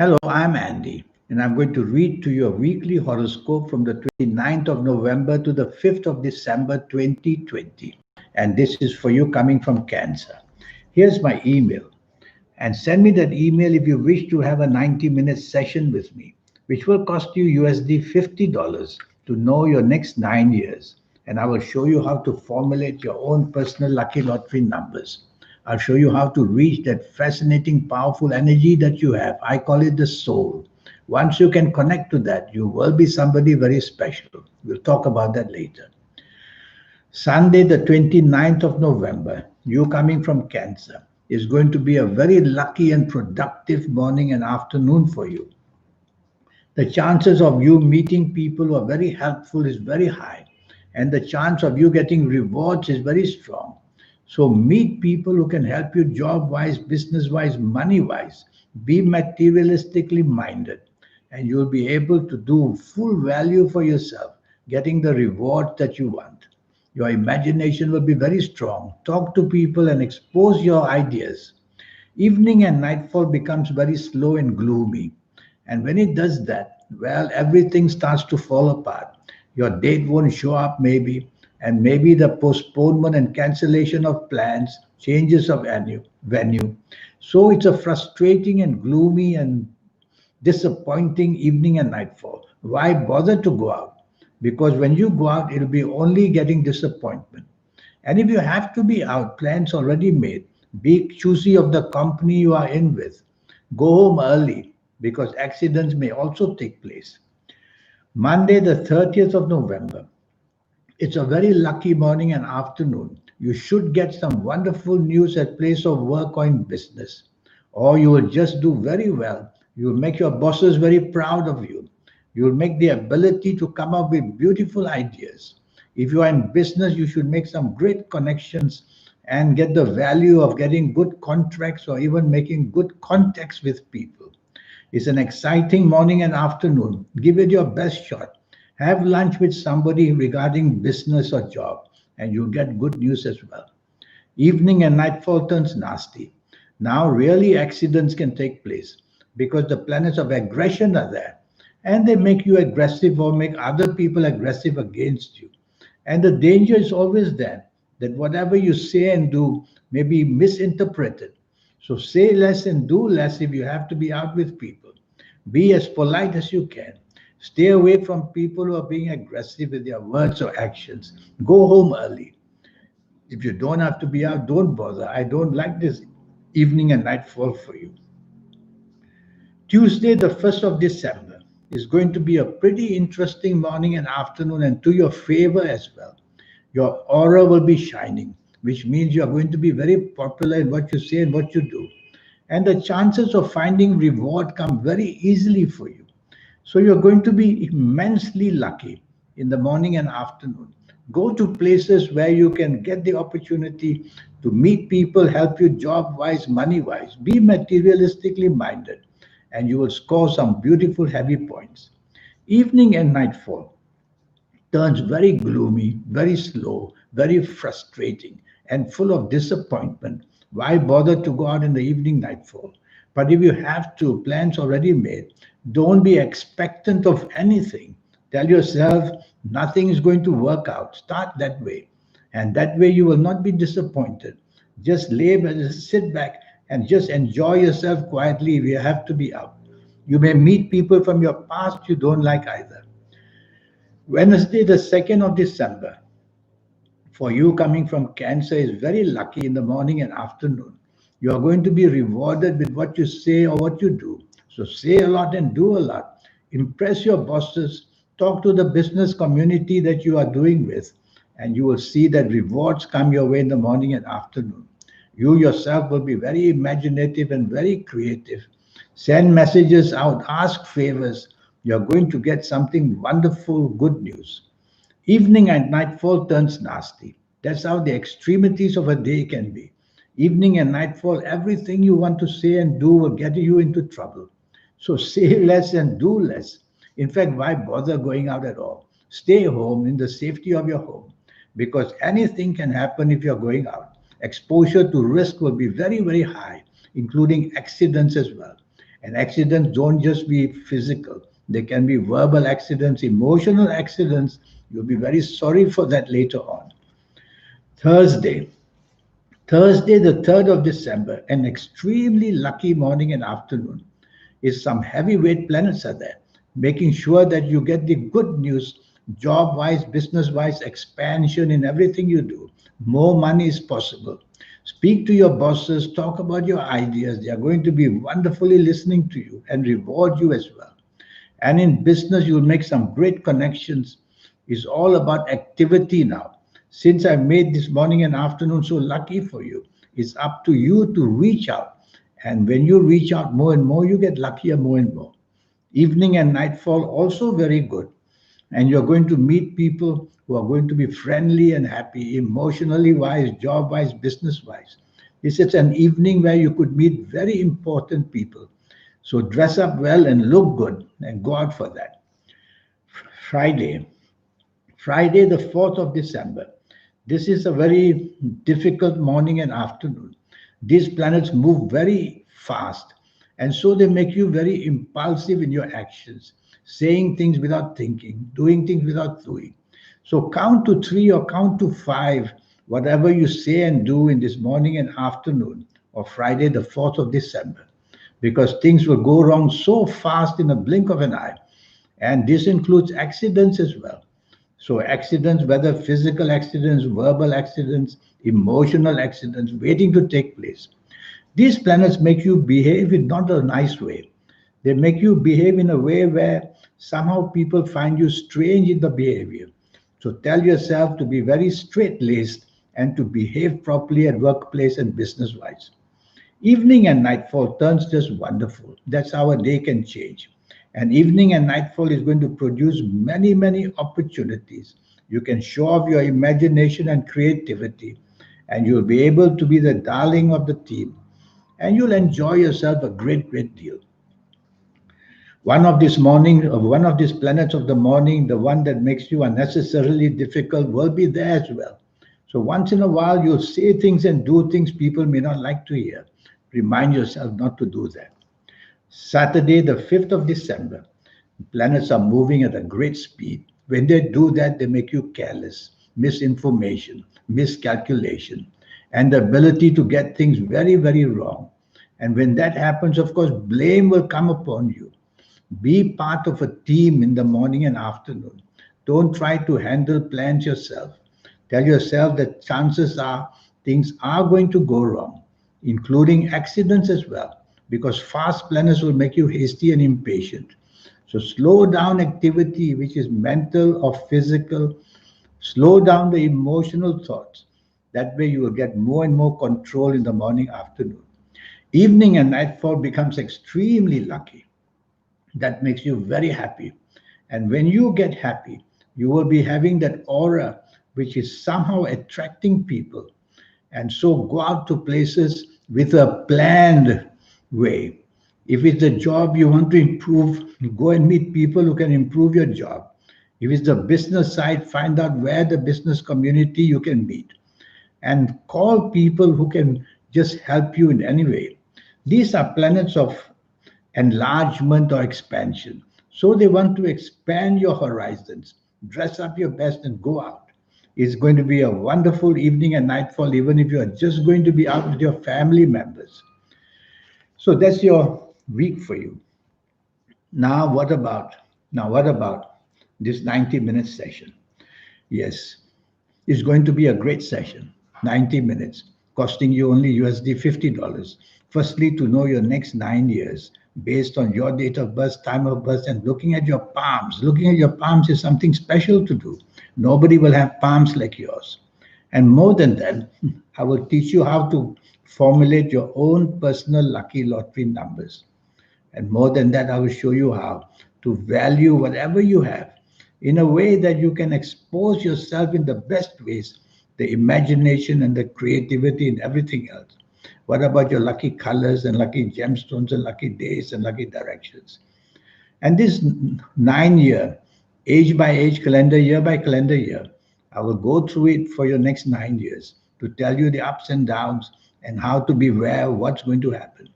Hello, I'm Andy, and I'm going to read to you a weekly horoscope from the 29th of November to the 5th of December 2020. And this is for you coming from Cancer. Here's my email, and send me that email if you wish to have a 90-minute session with me, which will cost you USD $50 to know your next 9 years. And I will show you how to formulate your own personal lucky lottery numbers. I'll show you how to reach that fascinating, powerful energy that you have. I call it the soul. Once you can connect to that, you will be somebody very special. We'll talk about that later. Sunday, the 29th of November, you coming from Cancer, is going to be a very lucky and productive morning and afternoon for you. The chances of you meeting people who are very helpful is very high, and the chance of you getting rewards is very strong. So, meet people who can help you job wise, business wise, money wise. Be materialistically minded, and you'll be able to do full value for yourself, getting the rewards that you want. Your imagination will be very strong. Talk to people and expose your ideas. Evening and nightfall becomes very slow and gloomy. And when it does that, well, everything starts to fall apart. Your date won't show up, maybe, and maybe the postponement and cancellation of plans, changes of venue. So it's a frustrating and gloomy and disappointing evening and nightfall. Why bother to go out? Because when you go out, it'll be only getting disappointment. And if you have to be out, plans already made, be choosy of the company you are in with. Go home early because accidents may also take place. Monday, the 30th of November. It's a very lucky morning and afternoon. You should get some wonderful news at place of work or in business. Or you will just do very well. You will make your bosses very proud of you. You will make the ability to come up with beautiful ideas. If you are in business, you should make some great connections and get the value of getting good contracts or even making good contacts with people. It's an exciting morning and afternoon. Give it your best shot. Have lunch with somebody regarding business or job, and you'll get good news as well. Evening and nightfall turns nasty. Now, really, accidents can take place because the planets of aggression are there, and they make you aggressive or make other people aggressive against you. And the danger is always there that whatever you say and do may be misinterpreted. So say less and do less if you have to be out with people. Be as polite as you can. Stay away from people who are being aggressive with their words or actions. Go home early. If you don't have to be out, don't bother. I don't like this evening and nightfall for you. Tuesday, the 1st of December, is going to be a pretty interesting morning and afternoon and to your favor as well. Your aura will be shining, which means you are going to be very popular in what you say and what you do. And the chances of finding reward come very easily for you. So you're going to be immensely lucky in the morning and afternoon. Go to places where you can get the opportunity to meet people, help you job wise, money wise. Be materialistically minded, and you will score some beautiful heavy points. Evening and nightfall turns very gloomy, very slow, very frustrating, and full of disappointment. Why bother to go out in the evening nightfall? But if you have to, plans already made, don't be expectant of anything. Tell yourself nothing is going to work out. Start that way. And that way you will not be disappointed. Just sit back and just enjoy yourself quietly if you have to be out. You may meet people from your past you don't like either. Wednesday, the 2nd of December, for you coming from Cancer, is very lucky in the morning and afternoon. You are going to be rewarded with what you say or what you do. So say a lot and do a lot. Impress your bosses, talk to the business community that you are doing with, and you will see that rewards come your way in the morning and afternoon. You yourself will be very imaginative and very creative. Send messages out, ask favors. You're going to get something wonderful, good news. Evening and nightfall turns nasty. That's how the extremities of a day can be. Evening and nightfall, everything you want to say and do will get you into trouble. So say less and do less. In fact, why bother going out at all? Stay home in the safety of your home because anything can happen if you're going out. Exposure to risk will be very, very high, including accidents as well. And accidents don't just be physical, they can be verbal accidents, emotional accidents. You'll be very sorry for that later on. Thursday, Thursday, the 3rd of December, an extremely lucky morning and afternoon, is some heavyweight planets are there, making sure that you get the good news, job wise, business wise, expansion in everything you do. More money is possible. Speak to your bosses, talk about your ideas. They are going to be wonderfully listening to you and reward you as well. And in business, you'll make some great connections. It's all about activity now. Since I made this morning and afternoon so lucky for you, it's up to you to reach out. And when you reach out more and more, you get luckier more and more. Evening and nightfall also very good. And you're going to meet people who are going to be friendly and happy, emotionally wise, job wise, business wise. This is an evening where you could meet very important people. So dress up well and look good and go out for that. Friday, Friday, the 4th of December. This is a very difficult morning and afternoon. These planets move very fast, and so they make you very impulsive in your actions, saying things without thinking, doing things without doing. So count to three or count to five, whatever you say and do in this morning and afternoon of Friday, the 4th of December, because things will go wrong so fast in a blink of an eye. And this includes accidents as well. So, accidents, whether physical accidents, verbal accidents, emotional accidents, waiting to take place. These planets make you behave in not a nice way. They make you behave in a way where somehow people find you strange in the behavior. So, tell yourself to be very straight laced and to behave properly at workplace and business wise. Evening and nightfall turns just wonderful. That's how a day can change. And evening and nightfall is going to produce many, many opportunities. You can show off your imagination and creativity, and you'll be able to be the darling of the team. And you'll enjoy yourself a great, great deal. One of these planets of the morning, the one that makes you unnecessarily difficult, will be there as well. So once in a while, you'll say things and do things people may not like to hear. Remind yourself not to do that. Saturday, the 5th of December, planets are moving at a great speed. When they do that, they make you careless, misinformation, miscalculation, and the ability to get things very, very wrong. And when that happens, of course, blame will come upon you. Be part of a team in the morning and afternoon. Don't try to handle plans yourself. Tell yourself that chances are things are going to go wrong, including accidents as well, because fast planners will make you hasty and impatient. So slow down activity, which is mental or physical. Slow down the emotional thoughts. That way you will get more and more control in the morning, afternoon. Evening and nightfall becomes extremely lucky. That makes you very happy. And when you get happy, you will be having that aura which is somehow attracting people. And so go out to places with a planned way. If it's a job you want to improve, go and meet people who can improve your job. If it's the business side, find out where the business community you can meet and call people who can just help you in any way. These are planets of enlargement or expansion. So they want to expand your horizons. Dress up your best and go out. It's going to be a wonderful evening and nightfall, even if you are just going to be out with your family members. So that's your week for you. Now, what about this 90-minute session? Yes, it's going to be a great session. 90 minutes, costing you only USD $50. Firstly, to know your next 9 years based on your date of birth, time of birth, and looking at your palms. Looking at your palms is something special to do. Nobody will have palms like yours. And more than that, I will teach you how to formulate your own personal lucky lottery numbers. And more than that, I will show you how to value whatever you have in a way that you can expose yourself in the best ways, the imagination and the creativity and everything else. What about your lucky colors and lucky gemstones and lucky days and lucky directions? And this 9 year, age by age, calendar year by calendar year, I will go through it for your next 9 years to tell you the ups and downs and how to beware what's going to happen.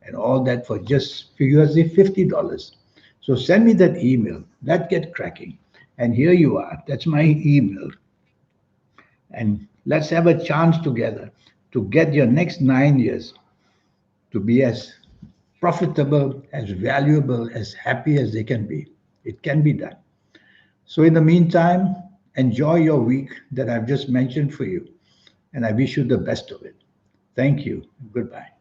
and all that for just figuratively $50. So send me that email. Let's get cracking. And here you are. That's my email. And let's have a chance together to get your next 9 years to be as profitable, as valuable, as happy as they can be. It can be done. So, in the meantime, enjoy your week that I've just mentioned for you, and I wish you the best of it. Thank you. Goodbye.